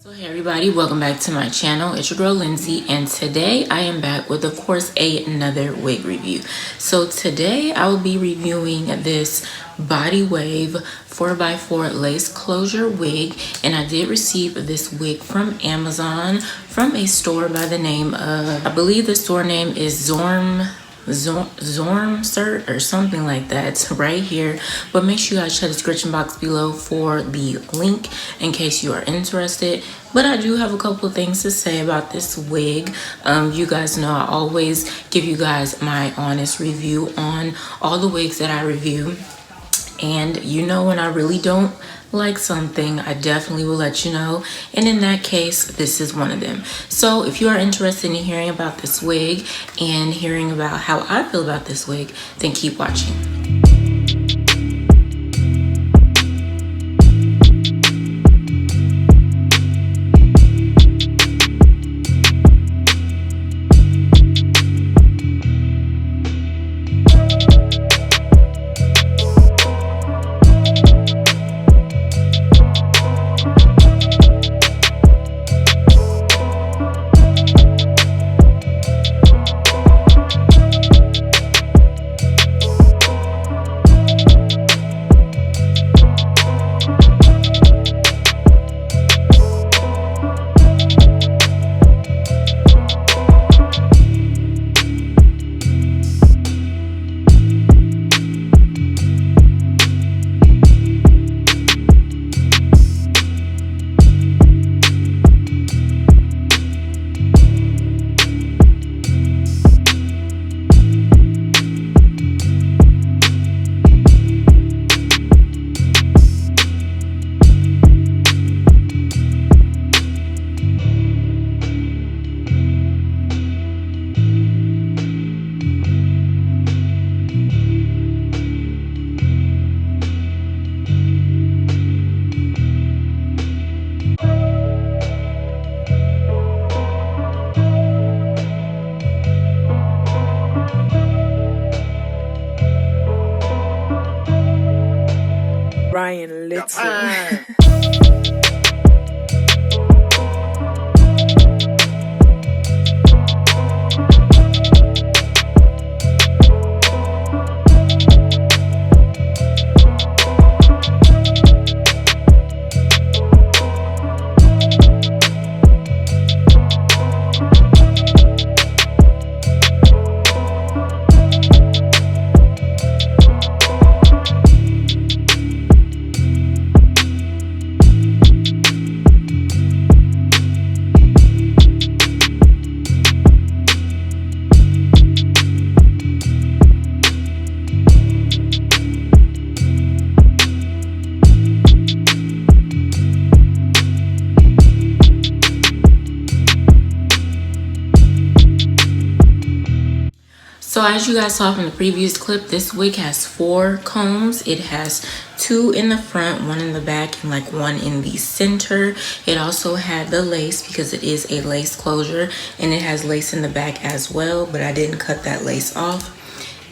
So hey everybody, welcome back to my channel. It's your girl Lindsay, and today I am back with, of course, another wig review. So today I will be reviewing this Body Wave 4x4 lace closure wig, and I did receive this wig from Amazon from a store by the name of, I believe the store name is Zormsert or something like that. It's right here, but make sure you guys check the description box below for the link in case you are interested. But I do have a couple of things to say about this wig. You guys know I always give you guys my honest review on all the wigs that I review, and you know when I really don't like something, I definitely will let you know, and in that case this is one of them. So if you are interested in hearing about this wig and hearing about how I feel about this wig, then keep watching. Ryan Little. So as you guys saw from the previous clip, this wig has 4 combs. It has 2 in the front, 1 in the back, and like 1 in the center. It also had the lace because it is a lace closure, and it has lace in the back as well, but I didn't cut that lace off.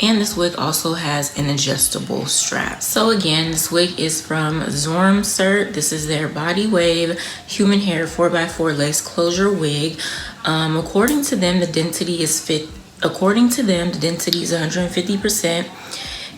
And this wig also has an adjustable strap. So again, this wig is from Zormsert. This is their Body Wave Human Hair 4x4 lace closure wig. According to them, the density is 150%,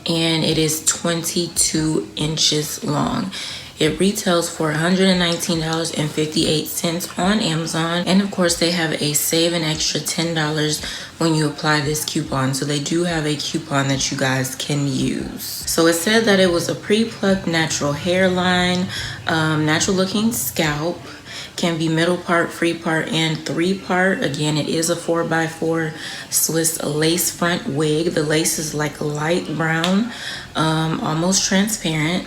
and it is 22 inches long. It retails for $119.58 on Amazon, and of course they have a save an extra $10 when you apply this coupon. So they do have a coupon that you guys can use. So it said that it was a pre-plucked natural hairline, natural looking scalp, can be middle part, free part, and 3-part. Again, it is a 4x4 Swiss lace front wig. The lace is like light brown, almost transparent.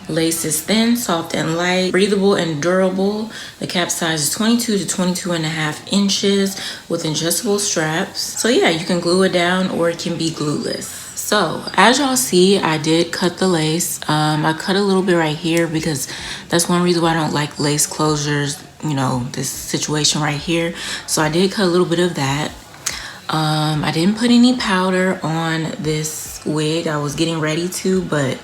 Lace is thin, soft, and light, breathable and durable. The cap size is 22 to 22.5 inches with adjustable straps. So yeah, you can glue it down or it can be glueless. So as y'all see, I did cut the lace. I cut a little bit right here because that's one reason why I don't like lace closures, you know, this situation right here. So I did cut a little bit of that. I didn't put any powder on this wig. I was getting ready to, but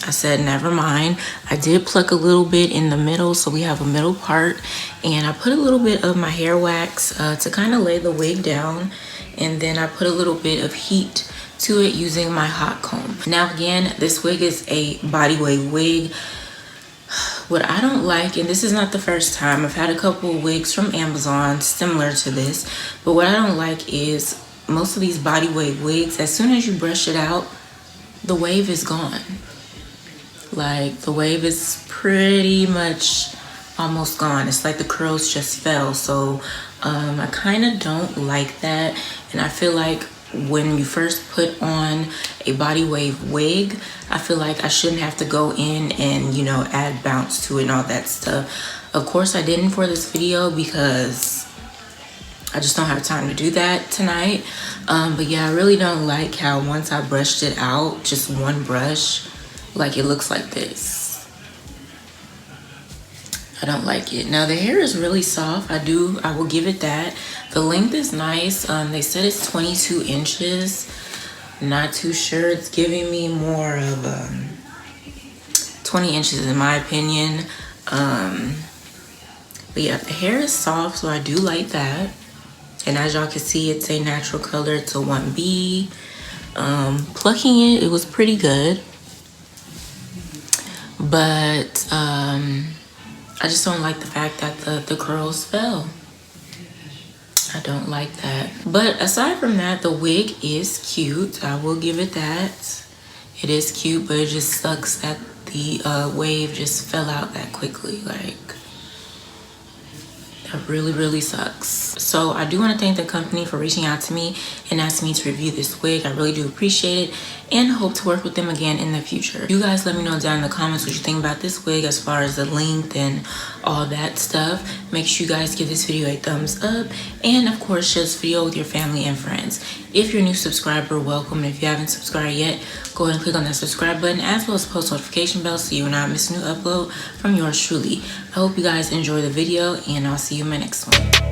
I said, never mind. I did pluck a little bit in the middle, so we have a middle part. And I put a little bit of my hair wax to kind of lay the wig down. And then I put a little bit of heat to it using my hot comb. Now again, this wig is a body weight wig. What I don't like, and this is not the first time, I've had a couple of wigs from Amazon similar to this, but what I don't like is most of these body weight wigs, as soon as you brush it out, the wave is gone. Like, the wave is pretty much almost gone. It's like the curls just fell. So I kind of don't like that. And I feel like when you first put on a body wave wig, I feel like I shouldn't have to go in and, you know, add bounce to it and all that stuff. Of course I didn't for this video because I just don't have time to do that tonight. But yeah, I really don't like how once I brushed it out, just one brush, like it looks like this. I don't like it. Now the hair is really soft. I will give it that. The length is nice. They said it's 22 inches. Not too sure. It's giving me more of 20 inches in my opinion. But yeah, the hair is soft, so I do like that. And as y'all can see, it's a natural color. It's a 1B. Plucking it was pretty good. But I just don't like the fact that the curls fell. I don't like that. But aside from that, the wig is cute. I will give it that. It is cute, but it just sucks that the wave just fell out that quickly. Like, that really sucks. So I do want to thank the company for reaching out to me and asking me to review this wig. I really do appreciate it and hope to work with them again in the future. You guys let me know down in the comments what you think about this wig as far as the length and all that stuff. Make sure you guys give this video a thumbs up and of course share this video with your family and friends. If you're a new subscriber, welcome. And if you haven't subscribed yet, go ahead and click on that subscribe button as well as post notification bell so you will not miss a new upload from yours truly. I hope you guys enjoy the video and I'll see you in my next one.